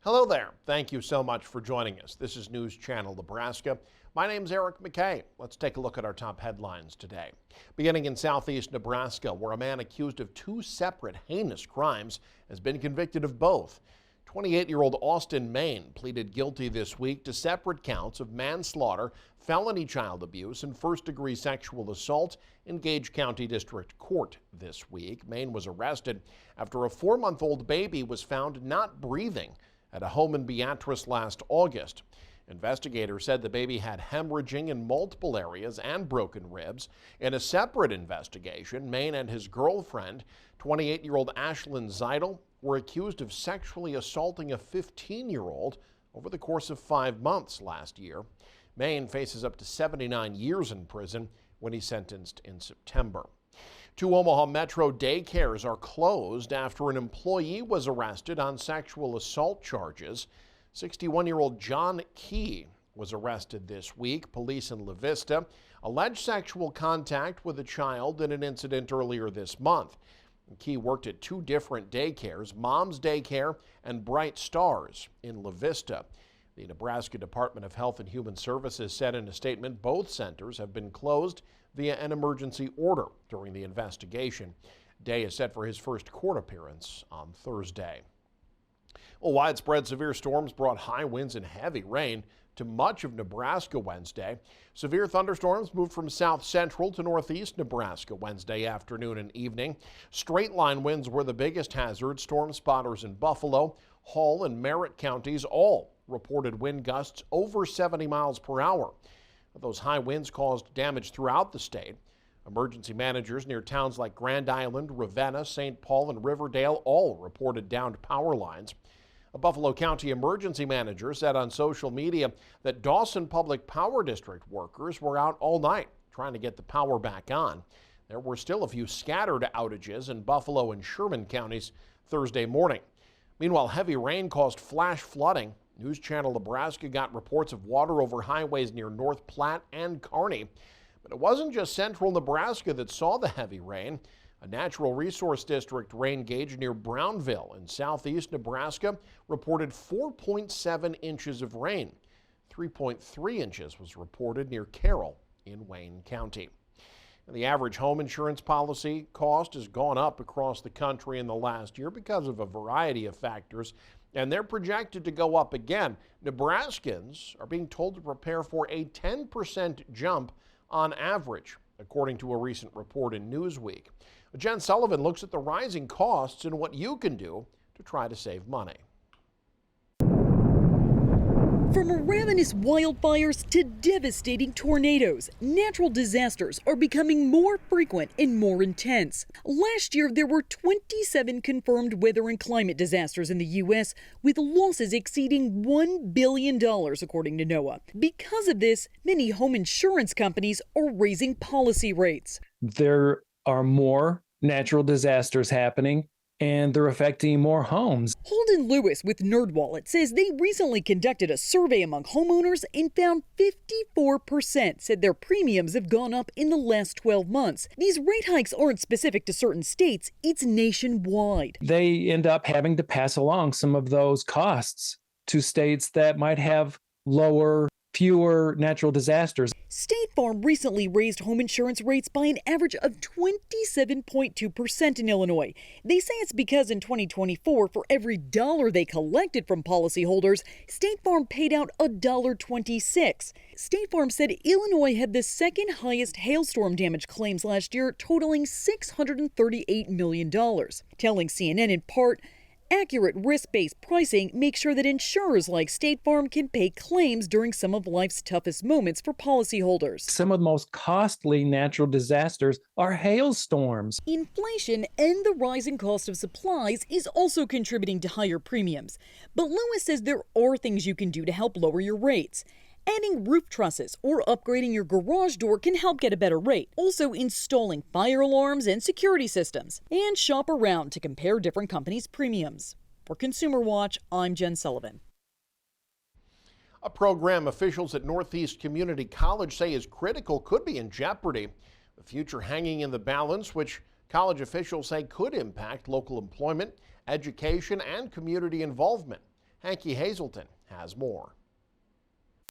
Hello there. Thank you so much for joining us. This is News Channel Nebraska. My name's Eric McKay. Let's take a look at our top headlines today. Beginning in southeast Nebraska, where a man accused of two separate heinous crimes has been convicted of both. 28-year-old Austin Main pleaded guilty this week to separate counts of manslaughter, felony child abuse, and first-degree sexual assault in Gage County District Court this week. Main was arrested after a 4-month-old baby was found not breathing at a home in Beatrice last August. Investigators said the baby had hemorrhaging in multiple areas and broken ribs. In a separate investigation, Main and his girlfriend, 28-year-old Ashlyn Zeidel, were accused of sexually assaulting a 15-year-old over the course of 5 months last year. Main faces up to 79 years in prison when he's sentenced in September. 2 Omaha Metro daycares are closed after an employee was arrested on sexual assault charges. 61-year-old John Key was arrested this week. Police in La Vista alleged sexual contact with a child in an incident earlier this month. Key worked at 2 different daycares, Mom's Daycare and Bright Stars in La Vista. The Nebraska Department of Health and Human Services said in a statement both centers have been closed via an emergency order during the investigation. Day is set for his first court appearance on Thursday. Well, widespread severe storms brought high winds and heavy rain to much of Nebraska Wednesday. Severe thunderstorms moved from south central to northeast Nebraska Wednesday afternoon and evening. Straight line winds were the biggest hazard. Storm spotters in Buffalo, Hall, and Merritt counties all reported wind gusts over 70 miles per hour. Those high winds caused damage throughout the state. Emergency managers near towns like Grand Island, Ravenna, St. Paul, and Riverdale all reported downed power lines. A Buffalo County emergency manager said on social media that Dawson Public Power District workers were out all night trying to get the power back on. There were still a few scattered outages in Buffalo and Sherman counties Thursday morning. Meanwhile, heavy rain caused flash flooding. News Channel Nebraska got reports of water over highways near North Platte and Kearney. But it wasn't just central Nebraska that saw the heavy rain. A natural resource district rain gauge near Brownville in southeast Nebraska reported 4.7 inches of rain. 3.3 inches was reported near Carroll in Wayne County. And the average home insurance policy cost has gone up across the country in the last year because of a variety of factors, and they're projected to go up again. Nebraskans are being told to prepare for a 10% jump on average, according to a recent report in Newsweek. Jen Sullivan looks at the rising costs and what you can do to try to save money. From ravenous wildfires to devastating tornadoes, natural disasters are becoming more frequent and more intense. Last year, there were 27 confirmed weather and climate disasters in the U.S., with losses exceeding $1 billion, according to NOAA. Because of this, many home insurance companies are raising policy rates. There are more natural disasters happening, and they're affecting more homes. Holden Lewis with NerdWallet says they recently conducted a survey among homeowners and found 54% said their premiums have gone up in the last 12 months. These rate hikes aren't specific to certain states, it's nationwide. They end up having to pass along some of those costs to states that might have fewer natural disasters. State Farm recently raised home insurance rates by an average of 27.2% in Illinois. They say it's because in 2024, for every dollar they collected from policyholders, State Farm paid out $1.26. State Farm said Illinois had the second highest hailstorm damage claims last year, totaling $638 million. Telling CNN in part, accurate risk-based pricing makes sure that insurers like State Farm can pay claims during some of life's toughest moments for policyholders. Some of the most costly natural disasters are hailstorms. Inflation and the rising cost of supplies is also contributing to higher premiums. But Lewis says there are things you can do to help lower your rates. Adding roof trusses or upgrading your garage door can help get a better rate. Also installing fire alarms and security systems. And shop around to compare different companies' premiums. For Consumer Watch, I'm Jen Sullivan. A program officials at Northeast Community College say is critical could be in jeopardy. The future hanging in the balance, which college officials say could impact local employment, education, and community involvement. Hanky Hazelton has more.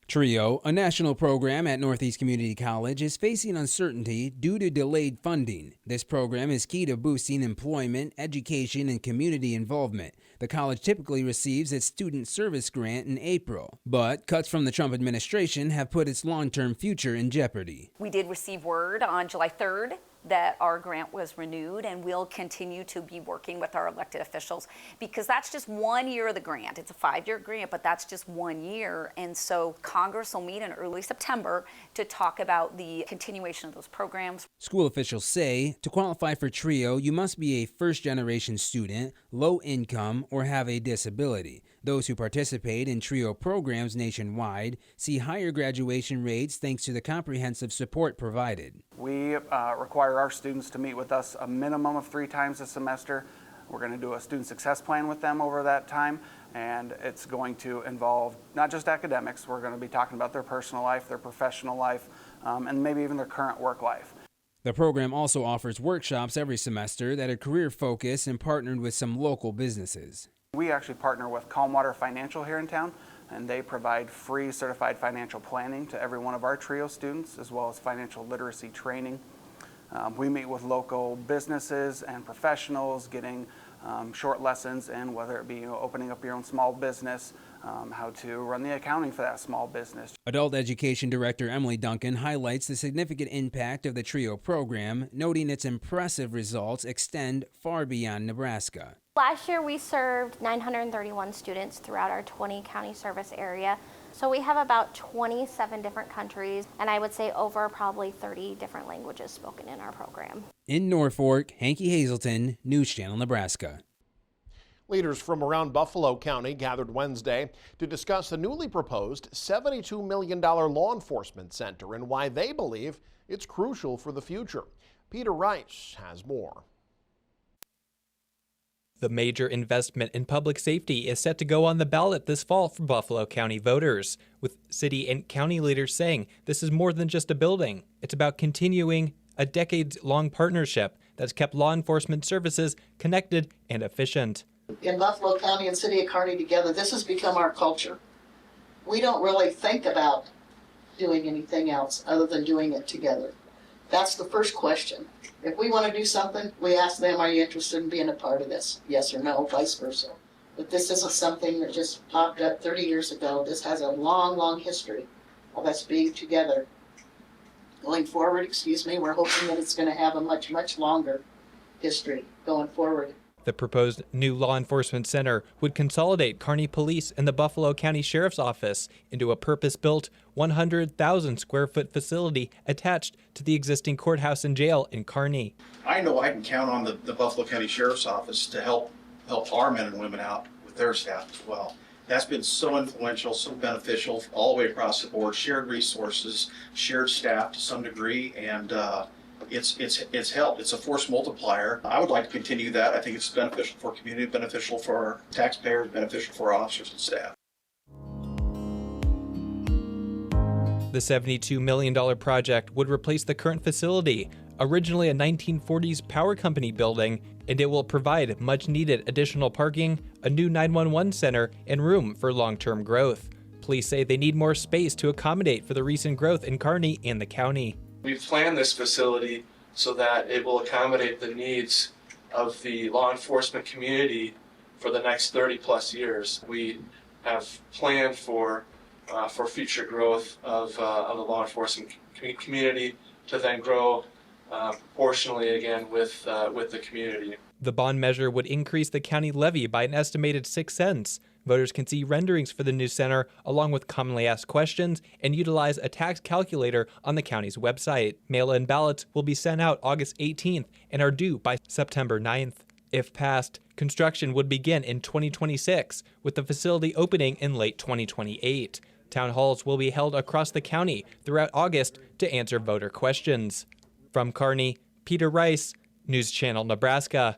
TRIO, a national program at Northeast Community College, is facing uncertainty due to delayed funding. This program is key to boosting employment, education, and community involvement. The college typically receives its student service grant in April, but cuts from the Trump administration have put its long-term future in jeopardy. We did receive word on July 3rd that our grant was renewed, and we'll continue to be working with our elected officials because that's just 1 year of the grant. It's a 5-year grant, but that's just 1 year. And so Congress will meet in early September to talk about the continuation of those programs. School officials say to qualify for TRIO, you must be a first-generation student, low income, or have a disability. Those who participate in TRIO programs nationwide see higher graduation rates thanks to the comprehensive support provided. We require our students to meet with us a minimum of 3 times a semester. We're going to do a student success plan with them over that time, and it's going to involve not just academics. We're going to be talking about their personal life, their professional life, and maybe even their current work life. The program also offers workshops every semester that are career-focused and partnered with some local businesses. We actually partner with Calmwater Financial here in town, and they provide free certified financial planning to every one of our TRIO students, as well as financial literacy training. We meet with local businesses and professionals, getting short lessons in whether it be opening up your own small business, how to run the accounting for that small business. Adult Education Director Emily Duncan highlights the significant impact of the TRIO program, noting its impressive results extend far beyond Nebraska. Last year we served 931 students throughout our 20-county service area. So we have about 27 different countries, and I would say over probably 30 different languages spoken in our program. In Norfolk, Hanky Hazelton, News Channel, Nebraska. Leaders from around Buffalo County gathered Wednesday to discuss the newly proposed $72 million law enforcement center and why they believe it's crucial for the future. Peter Rice has more. The major investment in public safety is set to go on the ballot this fall for Buffalo County voters, with city and county leaders saying this is more than just a building. It's about continuing a decades-long partnership that's kept law enforcement services connected and efficient. In Buffalo County and City of Kearney together, this has become our culture. We don't really think about doing anything else other than doing it together. That's the first question. If we want to do something, we ask them, are you interested in being a part of this? Yes or no, vice versa. But this isn't something that just popped up 30 years ago. This has a long, long history of us being together. Going forward, we're hoping that it's going to have a much, much longer history going forward. The proposed new law enforcement center would consolidate Kearney Police and the Buffalo County Sheriff's Office into a purpose-built 100,000 square foot facility attached to the existing courthouse and jail in Kearney. I know I can count on the Buffalo County Sheriff's Office to help our men and women out with their staff as well. That's been so influential, so beneficial all the way across the board. Shared resources, shared staff to some degree, and it's helped. It's a force multiplier. I would like to continue that. I think it's beneficial for community, beneficial for our taxpayers, beneficial for our officers and staff. The $72 million project would replace the current facility, originally a 1940s power company building, and it will provide much-needed additional parking, a new 911 center, and room for long-term growth. Police say they need more space to accommodate for the recent growth in Kearney and the county. We've planned this facility so that it will accommodate the needs of the law enforcement community for the next 30-plus years. We have planned for future growth of the law enforcement community to then grow proportionally again with the community. The bond measure would increase the county levy by an estimated 6 cents. Voters can see renderings for the new center along with commonly asked questions and utilize a tax calculator on the county's website. Mail-in ballots will be sent out August 18th and are due by September 9th. If passed, construction would begin in 2026, with the facility opening in late 2028. Town halls will be held across the county throughout August to answer voter questions. From Kearney, Peter Rice, News Channel, Nebraska.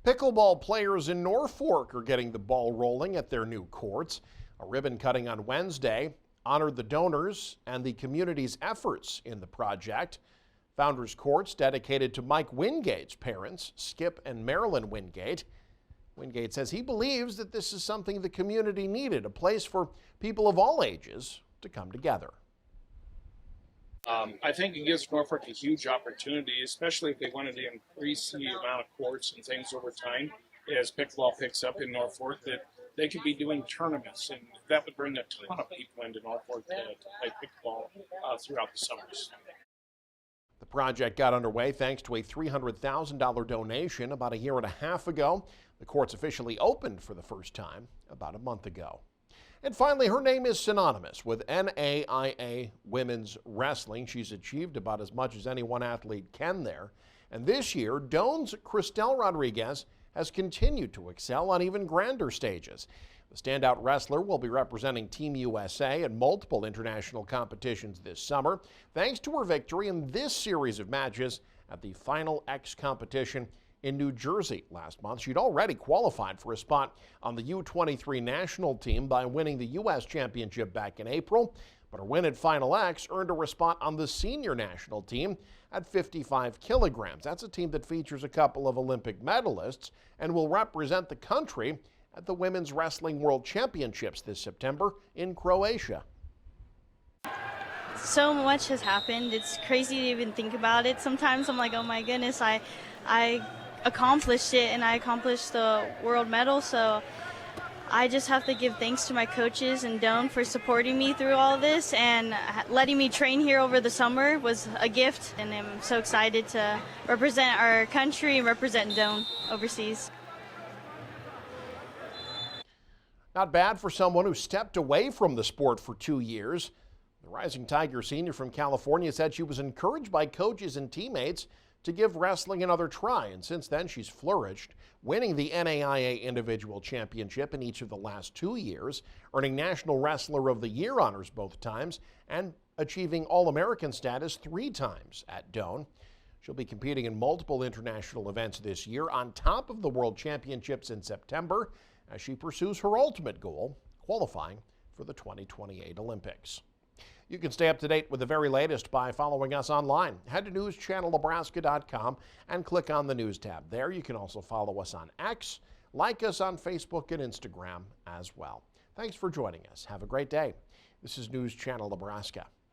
Pickleball players in Norfolk are getting the ball rolling at their new courts. A ribbon cutting on Wednesday honored the donors and the community's efforts in the project. Founders Courts dedicated to Mike Wingate's parents, Skip and Marilyn Wingate. Wingate says he believes that this is something the community needed, a place for people of all ages to come together. I think it gives Norfolk a huge opportunity, especially if they wanted to increase the amount of courts and things over time as pickleball picks up in Norfolk, that they could be doing tournaments, and that would bring a ton of people into Norfolk to play pickleball throughout the summers. The project got underway thanks to a $300,000 donation about a year and a half ago. The courts officially opened for the first time about a month ago. And finally, her name is synonymous with NAIA women's wrestling. She's achieved about as much as any one athlete can there. And this year, Doane's Cristel Rodriguez has continued to excel on even grander stages. The standout wrestler will be representing Team USA in multiple international competitions this summer, thanks to her victory in this series of matches at the Final X competition in New Jersey last month. She'd already qualified for a spot on the U23 national team by winning the U.S. championship back in April, but her win at Final X earned her a spot on the senior national team at 55 kilograms. That's a team that features a couple of Olympic medalists and will represent the country at the Women's Wrestling World Championships this September in Croatia. So much has happened. It's crazy to even think about it. Sometimes I'm like, oh my goodness, I accomplished it, and I accomplished the world medal, so I just have to give thanks to my coaches and Doane for supporting me through all this, and letting me train here over the summer was a gift, and I'm so excited to represent our country and represent Doane overseas. Not bad for someone who stepped away from the sport for 2 years. The Rising Tiger senior from California said she was encouraged by coaches and teammates to give wrestling another try, and since then she's flourished, winning the NAIA Individual Championship in each of the last 2 years, earning National Wrestler of the Year honors both times, and achieving All-American status 3 times at Doane. She'll be competing in multiple international events this year on top of the World Championships in September as she pursues her ultimate goal, qualifying for the 2028 Olympics. You can stay up to date with the very latest by following us online. Head to newschannelnebraska.com and click on the News tab. There you can also follow us on X, like us on Facebook and Instagram as well. Thanks for joining us. Have a great day. This is News Channel Nebraska.